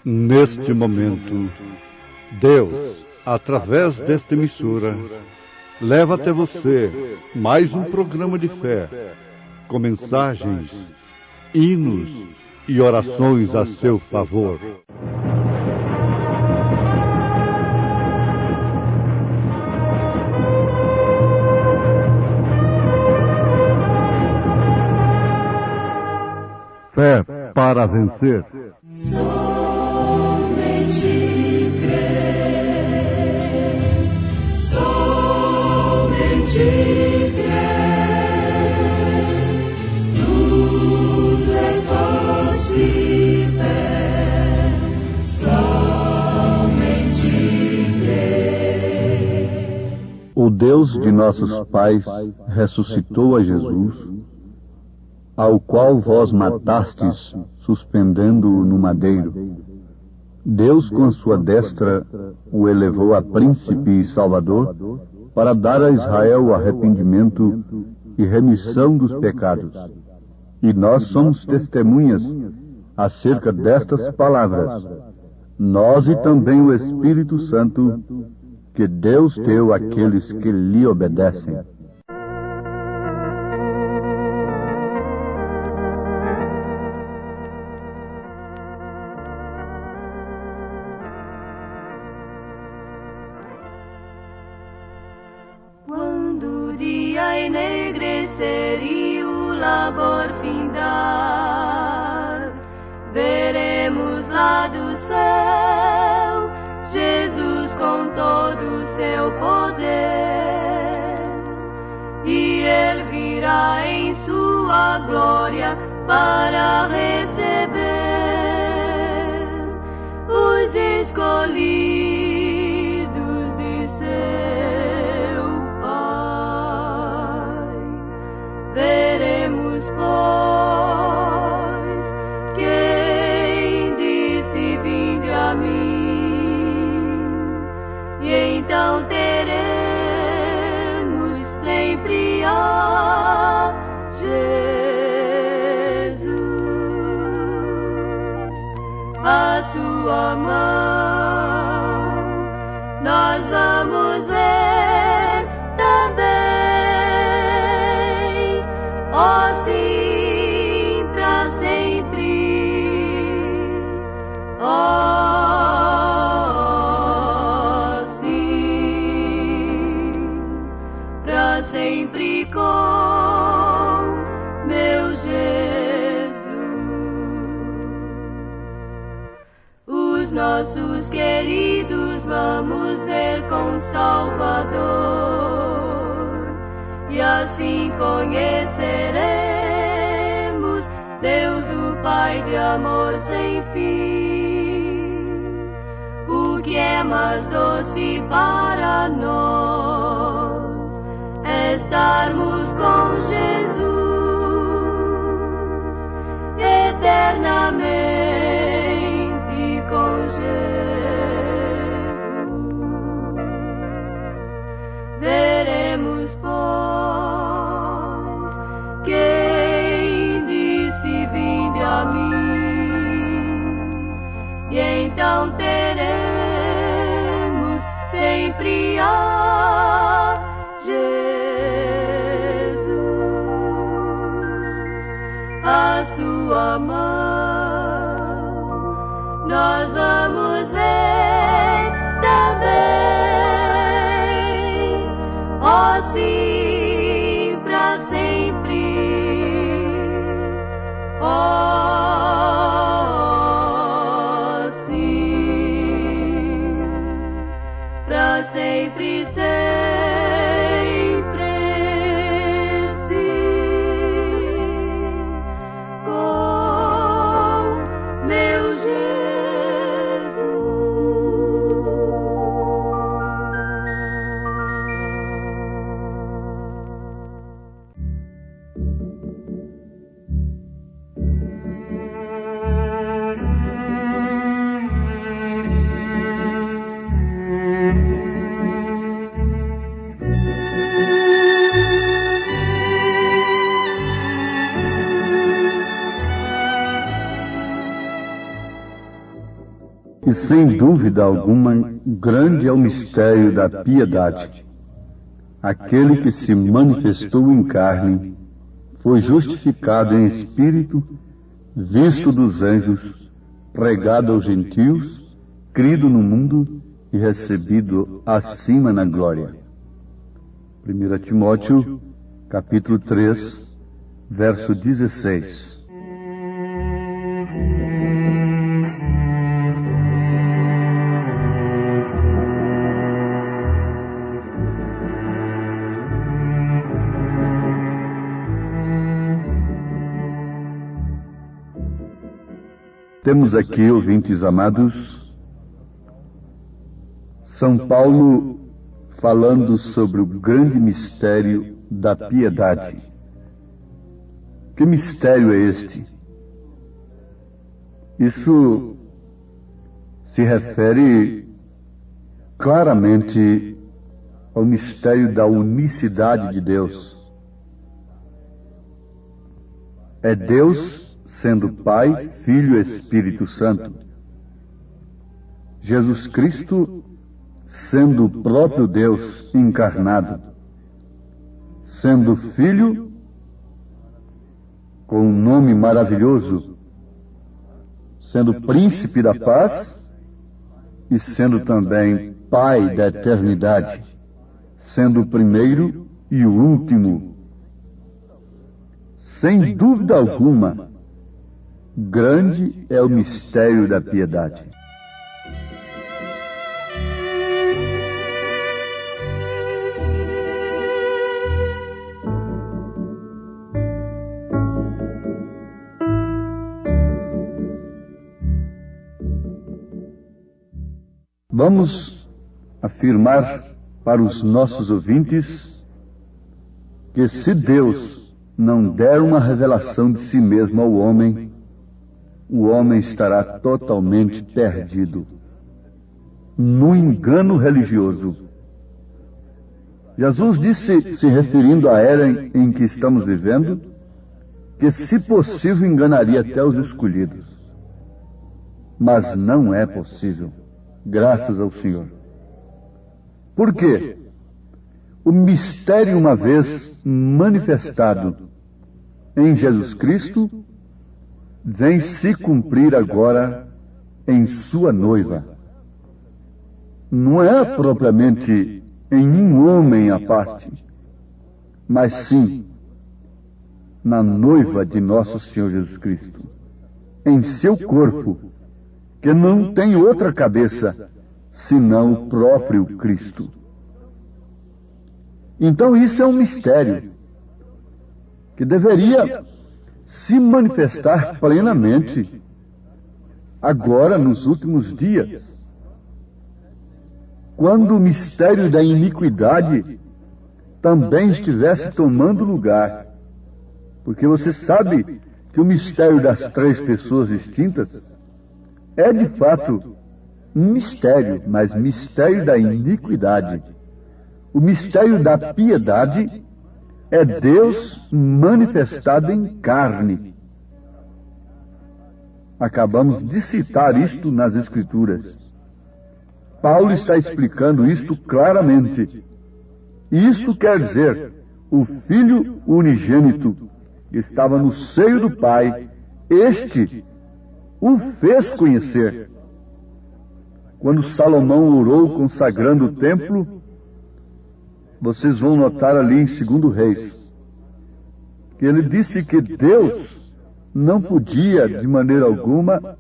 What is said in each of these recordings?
Neste momento, Deus, através desta emissora, leva até você mais um programa de fé, com mensagens, hinos e orações a seu favor. Fé para vencer. Somente crer, somente crer, tudo é possível, somente crer. O Deus de nossos pais ressuscitou a Jesus, ao qual vós matastes, suspendendo-o no madeiro. Deus, com a sua destra, o elevou a príncipe e salvador, para dar a Israel o arrependimento e remissão dos pecados. E nós somos testemunhas acerca destas palavras, nós e também o Espírito Santo, que Deus deu àqueles que lhe obedecem. Enegrecer e o labor findar, veremos lá do céu Jesus com todo o seu poder, e ele virá em sua glória para receber os escolhidos de seu Pai. Veremos, pois, quem disse: vinde a mim, e então teremos sempre a Jesus, a sua mão nós vamos ver também. Oh, sim, pra sempre. Oh, sim, pra sempre com meu Jesus. Os nossos queridos vamos ver com Salvador, e assim conheceremos Deus, o Pai de amor sem fim. O que é mais doce para nós é estarmos com Jesus eternamente com Jesus. Veremos, pois, quem disse: vinde a mim, e então teremos sempre a Jesus, a sua mão nós vamos ver também. Oh, sim, pra sempre. Oh, sim, pra sempre, sempre, sim, com meu Jesus. E sem dúvida alguma, grande é o mistério da piedade. Aquele que se manifestou em carne, foi justificado em espírito, visto dos anjos, pregado aos gentios, crido no mundo e recebido acima na glória. 1 Timóteo, capítulo 3, verso 16. Temos aqui, ouvintes amados, São Paulo falando sobre o grande mistério da piedade. Que mistério é este? Isso se refere claramente ao mistério da unicidade de Deus. É Deus sendo Pai, Filho e Espírito Santo. Jesus Cristo sendo o próprio Deus encarnado, sendo Filho com um nome maravilhoso, sendo Príncipe da Paz e sendo também Pai da eternidade, sendo o primeiro e o último. Sem dúvida alguma, grande é o mistério da piedade. Vamos afirmar para os nossos ouvintes que se Deus não der uma revelação de si mesmo ao homem, o homem estará totalmente perdido no engano religioso. Jesus disse, se referindo à era em que estamos vivendo, que se possível enganaria até os escolhidos. Mas não é possível. Graças ao Senhor. Por quê? O mistério, uma vez manifestado em Jesus Cristo, vem se cumprir agora em sua noiva. Não é propriamente em um homem à parte, mas sim na noiva de nosso Senhor Jesus Cristo, em seu corpo, que não tem outra cabeça senão o próprio Cristo. Então isso é um mistério que deveria se manifestar plenamente agora nos últimos dias, quando o mistério da iniquidade também estivesse tomando lugar. Porque você sabe que o mistério das três pessoas distintas é de fato um mistério, mas mistério da iniquidade. O mistério da piedade é Deus manifestado em carne. Acabamos de citar isto nas Escrituras. Paulo está explicando isto claramente. Isto quer dizer, o Filho unigênito estava no seio do Pai, este o fez conhecer. Quando Salomão orou consagrando o templo, vocês vão notar ali em 2 Reis, que ele disse que Deus não podia, de maneira alguma,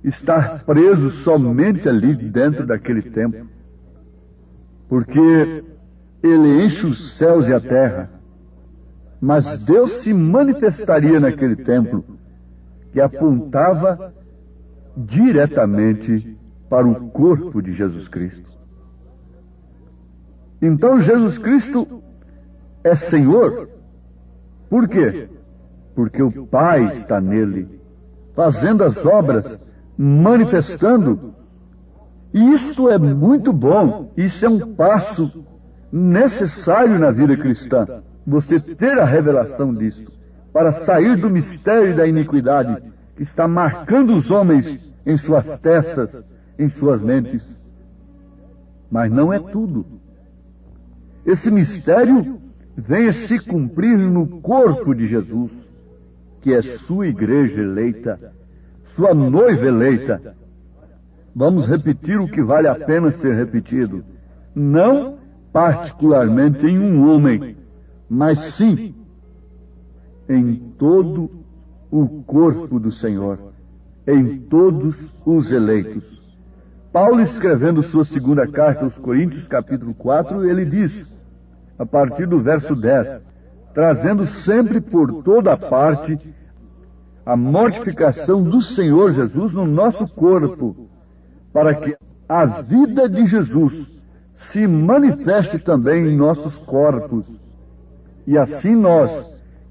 estar preso somente ali dentro daquele templo, porque ele enche os céus e a terra, mas Deus se manifestaria naquele templo, que apontava diretamente para o corpo de Jesus Cristo. Então Jesus Cristo é Senhor. Por quê? Porque o Pai está nele, fazendo as obras, manifestando. E isto é muito bom, isso é um passo necessário na vida cristã, você ter a revelação disto, para sair do mistério da iniquidade que está marcando os homens em suas testas, em suas mentes. Mas não é tudo. Esse mistério vem a se cumprir no corpo de Jesus, que é sua igreja eleita, sua noiva eleita. Vamos repetir o que vale a pena ser repetido. Não particularmente em um homem, mas sim em todo o corpo do Senhor, em todos os eleitos. Paulo, escrevendo sua segunda carta aos Coríntios, capítulo 4, ele diz, a partir do verso 10, trazendo sempre por toda parte a mortificação do Senhor Jesus no nosso corpo, para que a vida de Jesus se manifeste também em nossos corpos. E assim nós,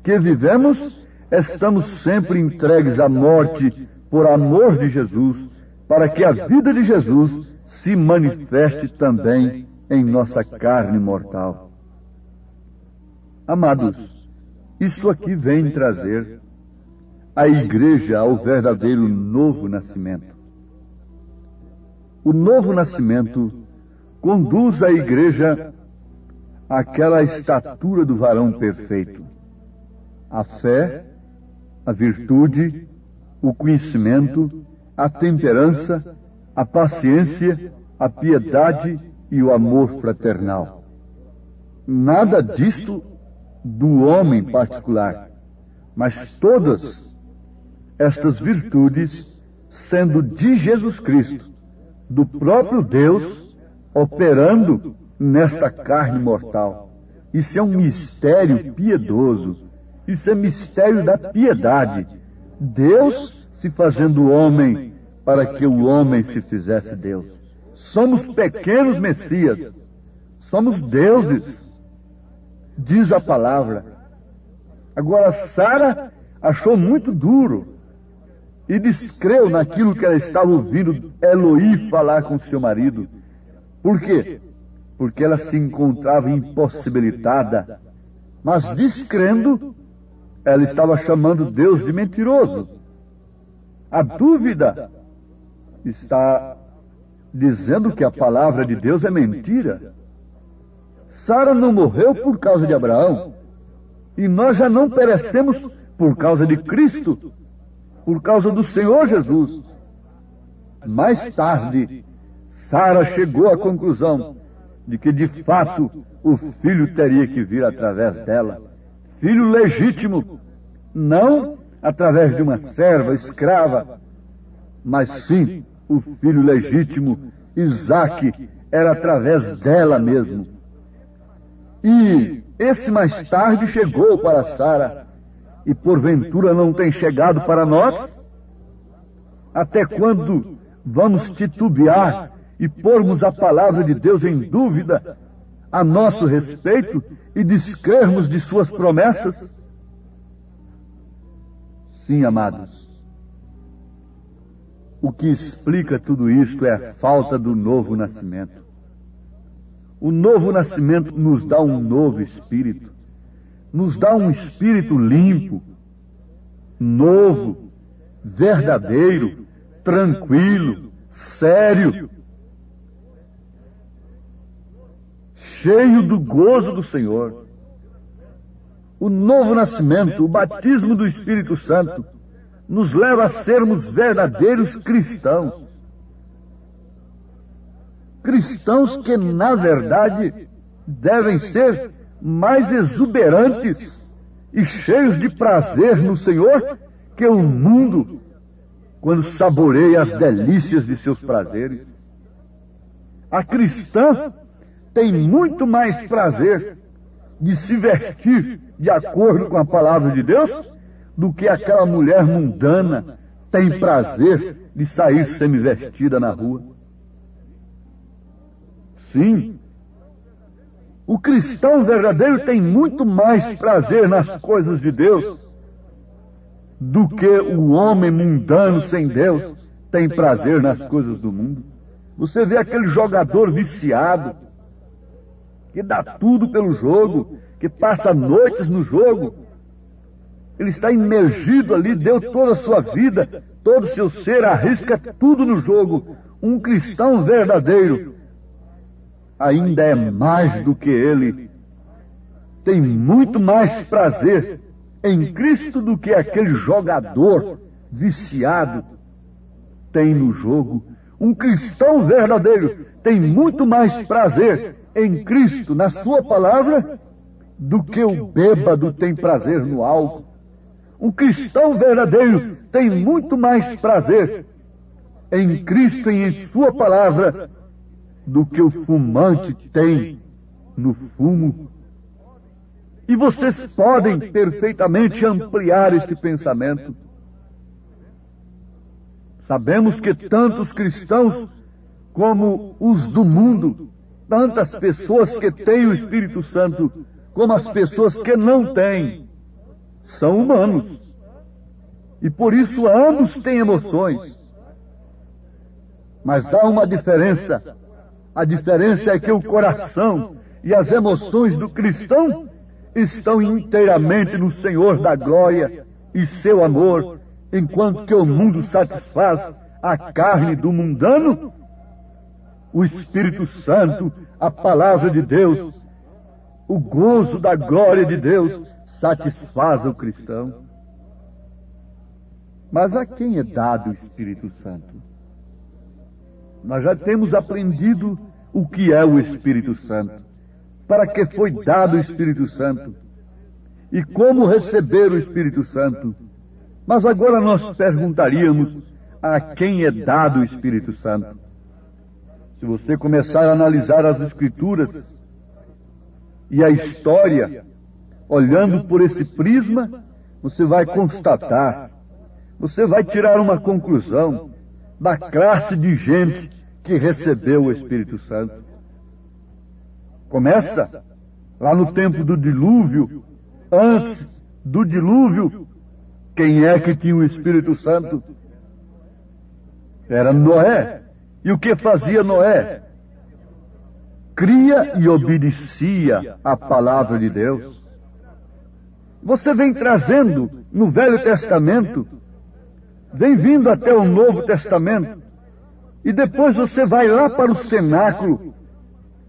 que vivemos, estamos sempre entregues à morte por amor de Jesus, para que a vida de Jesus se manifeste também em nossa carne mortal. Amados, isto aqui vem trazer a igreja ao verdadeiro novo nascimento. O novo nascimento conduz a igreja àquela estatura do varão perfeito. A fé, a virtude, o conhecimento, a temperança, a paciência, a piedade e o amor fraternal. Nada disto do homem particular, mas todas estas virtudes sendo de Jesus Cristo, do próprio Deus, operando nesta carne mortal. Isso é um mistério piedoso. Isso é mistério da piedade. Deus se fazendo homem para que o homem se fizesse Deus. Somos pequenos Messias. Somos deuses, diz a palavra. Agora, Sara achou muito duro e descreu naquilo que ela estava ouvindo Eloí falar com seu marido. Por quê? Porque ela se encontrava impossibilitada, mas descrendo, ela estava chamando Deus de mentiroso. A dúvida está dizendo que a palavra de Deus é mentira. Sara não morreu por causa de Abraão, e nós já não perecemos por causa de Cristo, por causa do Senhor Jesus. Mais tarde, Sara chegou à conclusão de que, de fato, o filho teria que vir através dela. Filho legítimo, não através de uma serva escrava, mas sim o filho legítimo, Isaque, era através dela mesmo. E esse mais tarde chegou para Sara, e porventura não tem chegado para nós? Até quando vamos titubear e pormos a palavra de Deus em dúvida a nosso respeito e descrermos de suas promessas? Sim, amados. O que explica tudo isto é a falta do novo nascimento. O novo nascimento nos dá um novo espírito, nos dá um espírito limpo, novo, verdadeiro, tranquilo, sério, cheio do gozo do Senhor. O novo nascimento, o batismo do Espírito Santo, nos leva a sermos verdadeiros cristãos. Cristãos que, na verdade, devem ser mais exuberantes e cheios de prazer no Senhor que o mundo, quando saboreia as delícias de seus prazeres. A cristã tem muito mais prazer de se vestir de acordo com a palavra de Deus do que aquela mulher mundana tem prazer de sair semi-vestida na rua. Sim, o cristão verdadeiro tem muito mais prazer nas coisas de Deus do que o homem mundano sem Deus tem prazer nas coisas do mundo. Você vê aquele jogador viciado, que dá tudo pelo jogo, que passa noites no jogo. Ele está imergido ali, deu toda a sua vida todo o seu ser, arrisca tudo no jogo. Um cristão verdadeiro ainda é mais do que ele. Tem muito mais prazer em Cristo do que aquele jogador viciado tem no jogo. Um cristão verdadeiro tem muito mais prazer em Cristo, na sua palavra, do que o bêbado tem prazer no álcool. Um cristão verdadeiro tem muito mais prazer em Cristo e em sua palavra do que o fumante tem no fumo. E vocês podem perfeitamente ampliar este pensamento. Sabemos que tantos cristãos como os do mundo, tantas pessoas que têm o Espírito Santo como as pessoas que não têm, são humanos. E por isso ambos têm emoções. Mas há uma diferença. A diferença é que o coração e as emoções do cristão estão inteiramente no Senhor da glória e seu amor, enquanto que o mundo satisfaz a carne do mundano. O Espírito Santo, a palavra de Deus, o gozo da glória de Deus satisfaz o cristão. Mas a quem é dado o Espírito Santo? Nós já temos aprendido o que é o Espírito Santo, para que foi dado o Espírito Santo e como receber o Espírito Santo. Mas agora nós perguntaríamos a quem é dado o Espírito Santo. Se você começar a analisar as Escrituras e a história, olhando por esse prisma, você vai constatar, você vai tirar uma conclusão da classe de gente que recebeu o Espírito Santo. Começa lá no tempo do dilúvio. Antes do dilúvio, quem é que tinha o Espírito Santo? Era Noé. E o que fazia Noé? Cria e obedecia a palavra de Deus. Você vem trazendo no Velho Testamento, vem vindo até o Novo Testamento, e depois você vai lá para o cenáculo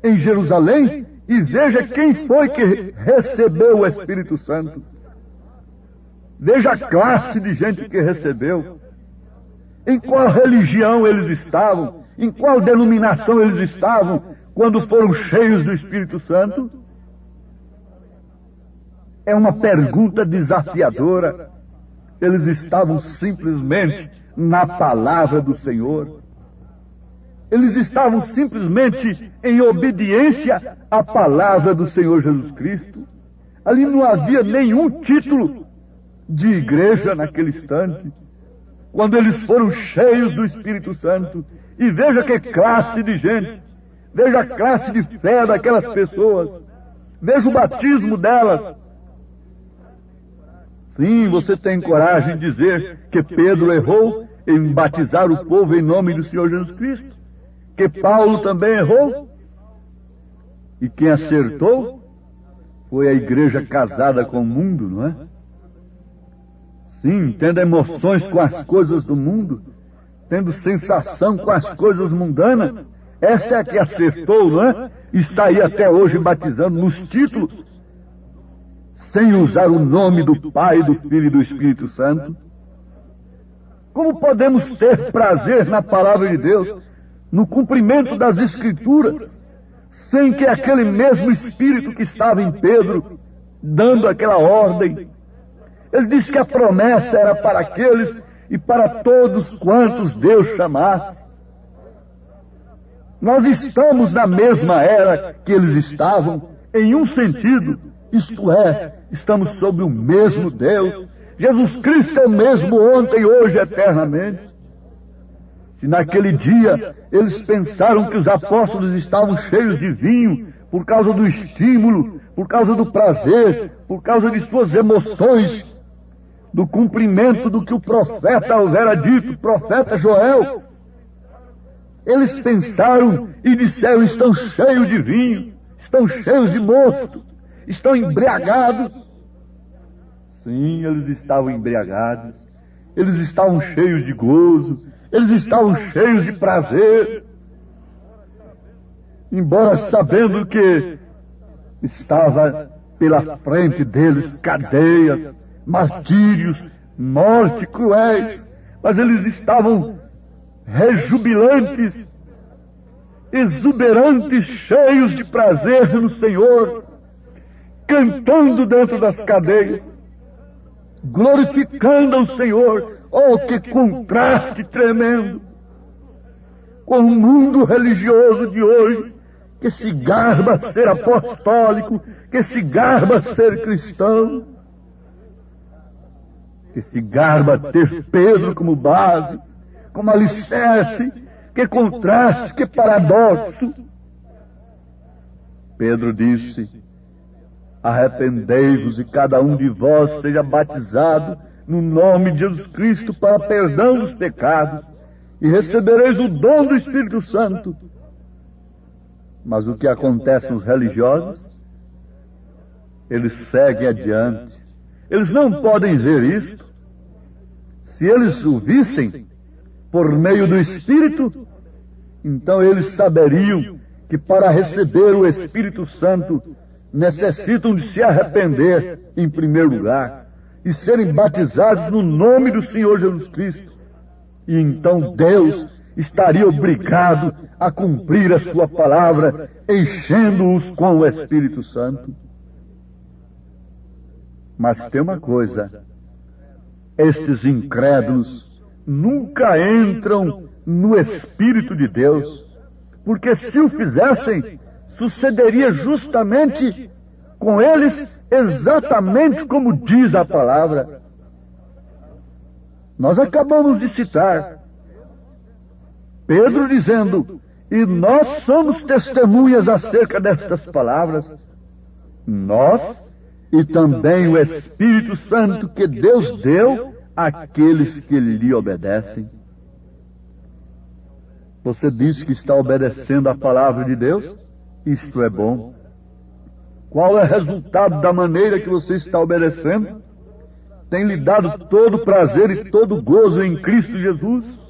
em Jerusalém e veja quem foi que recebeu o Espírito Santo. Veja a classe de gente que recebeu. Em qual religião eles estavam, em qual denominação eles estavam quando foram cheios do Espírito Santo? É uma pergunta desafiadora. Eles estavam simplesmente na palavra do Senhor. Eles estavam simplesmente em obediência à palavra do Senhor Jesus Cristo. Ali não havia nenhum título de igreja naquele instante. Quando eles foram cheios do Espírito Santo, e veja que classe de gente, veja a classe de fé daquelas pessoas, veja o batismo delas. Sim, você tem coragem de dizer que Pedro errou em batizar o povo em nome do Senhor Jesus Cristo? Que Paulo também errou? E quem acertou foi a igreja casada com o mundo, não é? Sim, tendo emoções com as coisas do mundo, tendo sensação com as coisas mundanas. Esta é a que acertou, não é? Está aí até hoje batizando nos títulos, sem usar o nome do Pai, do Filho e do Espírito Santo. Como podemos ter prazer na palavra de Deus, no cumprimento das Escrituras, sem que aquele mesmo Espírito que estava em Pedro, dando aquela ordem, ele disse que a promessa era para aqueles e para todos quantos Deus chamasse. Nós estamos na mesma era que eles estavam, em um sentido, isto é, estamos sob o mesmo Deus. Jesus Cristo é o mesmo ontem, hoje, eternamente. Se naquele dia eles pensaram que os apóstolos estavam cheios de vinho, por causa do estímulo, por causa do prazer, por causa de suas emoções, do cumprimento do que o profeta houvera dito, o profeta Joel, eles pensaram e disseram: estão cheios de vinho, estão cheios de mosto, estão embriagados. Sim, eles estavam embriagados. eles estavam cheios de gozo, eles estavam cheios de prazer, embora sabendo que estava pela frente deles cadeias, martírios, morte cruéis, mas eles estavam rejubilantes, exuberantes, cheios de prazer no Senhor, cantando dentro das cadeias, glorificando ao Senhor. Oh, que contraste tremendo com o mundo religioso de hoje, que se garba ser apostólico, que se garba ser cristão, que se garba ter Pedro como base, como alicerce. Que contraste, que paradoxo! Pedro disse: arrependei-vos e cada um de vós seja batizado no nome de Jesus Cristo para perdão dos pecados, e recebereis o dom do Espírito Santo. Mas o que acontece nos religiosos? Eles seguem adiante. Eles não podem ver isto. Se eles o vissem por meio do Espírito, então eles saberiam que para receber o Espírito Santo necessitam de se arrepender em primeiro lugar e serem batizados no nome do Senhor Jesus Cristo. E então Deus estaria obrigado a cumprir a sua palavra, enchendo-os com o Espírito Santo. Mas tem uma coisa: estes incrédulos nunca entram no Espírito de Deus, porque se o fizessem, sucederia justamente com eles exatamente como diz a palavra. Nós acabamos de citar Pedro dizendo: e nós somos testemunhas acerca destas palavras, nós e também o Espírito Santo que Deus deu àqueles que lhe obedecem. Você diz que está obedecendo a palavra de Deus? Isto é bom. Qual é o resultado da maneira que você está obedecendo? Tem lhe dado todo prazer e todo gozo em Cristo Jesus?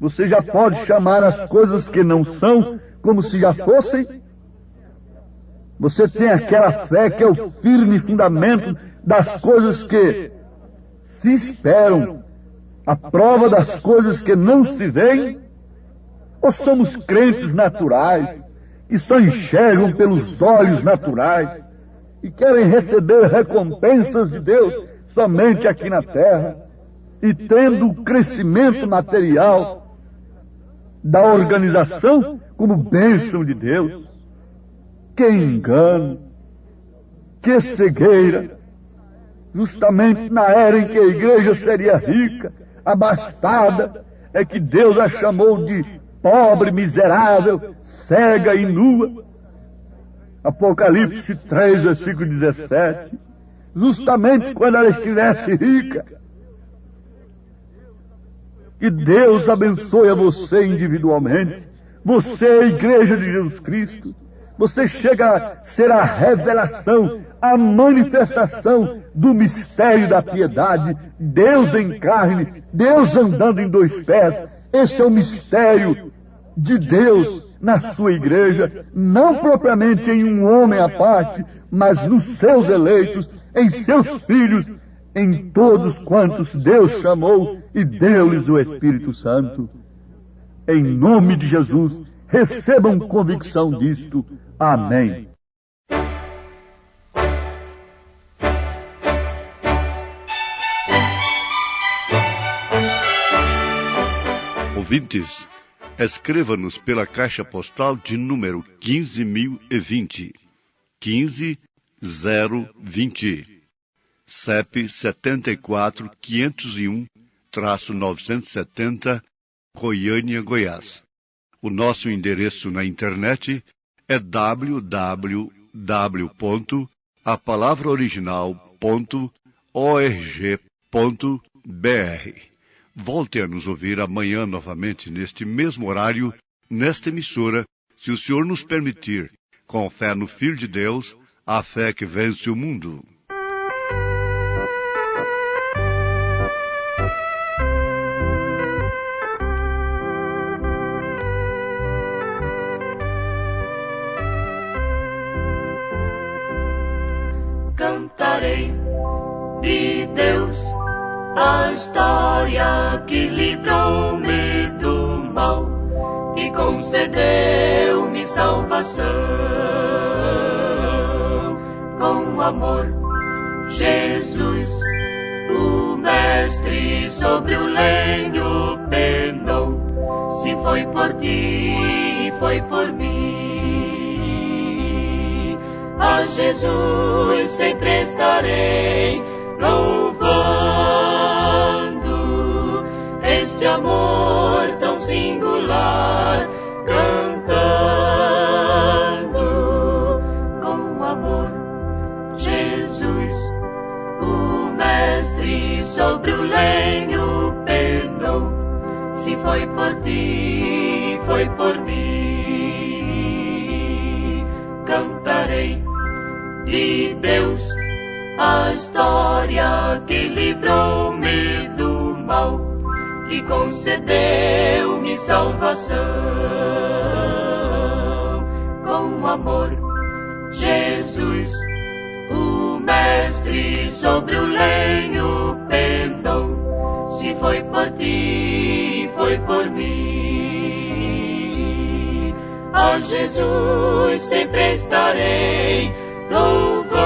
Você já pode chamar as coisas que não são como se já fossem? Você tem aquela fé que é o firme fundamento das coisas que se esperam, a prova das coisas que não se veem? Ou somos crentes naturais, que só enxergam pelos olhos naturais e querem receber recompensas de Deus somente aqui na terra, e tendo o crescimento material da organização como bênção de Deus? Que engano, que cegueira! Justamente na era em que a igreja seria rica, abastada, é que Deus a chamou de pobre, miserável, cega e nua. Apocalipse 3, versículo 17. Justamente quando ela estivesse rica. Que Deus abençoe a você individualmente. Você é a igreja de Jesus Cristo. Você chega a ser a revelação, a manifestação do mistério da piedade. Deus em carne, Deus andando em dois pés. Esse é o mistério de Deus na sua igreja, não propriamente em um homem à parte, mas nos seus eleitos, em seus filhos, em todos quantos Deus chamou e deu-lhes o Espírito Santo. Em nome de Jesus, recebam convicção disto. Amém. Ouvintes, escreva-nos pela caixa postal de número 15.020, 15020, CEP 74.501-970, Goiânia, Goiás. O nosso endereço na internet é www.apalavraoriginal.org.br. Volte a nos ouvir amanhã novamente neste mesmo horário, nesta emissora, se o Senhor nos permitir, com fé no Filho de Deus, a fé que vence o mundo. a história que livrou-me do mal e concedeu-me salvação. Com amor, Jesus, o Mestre sobre o lenho penou. Se foi por ti, foi por mim. A Jesus sempre estarei louvando este amor tão singular, cantando. Com amor, Jesus, o Mestre sobre o lenho penou. Se foi por ti, foi por mim. Cantarei de Deus a história que livrou-me do mal e concedeu-me salvação. Com amor, Jesus, o Mestre sobre o lenho penou. Se foi por ti, foi por mim. A Jesus sempre estarei louvando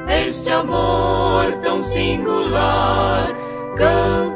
este amor tão singular, cantando.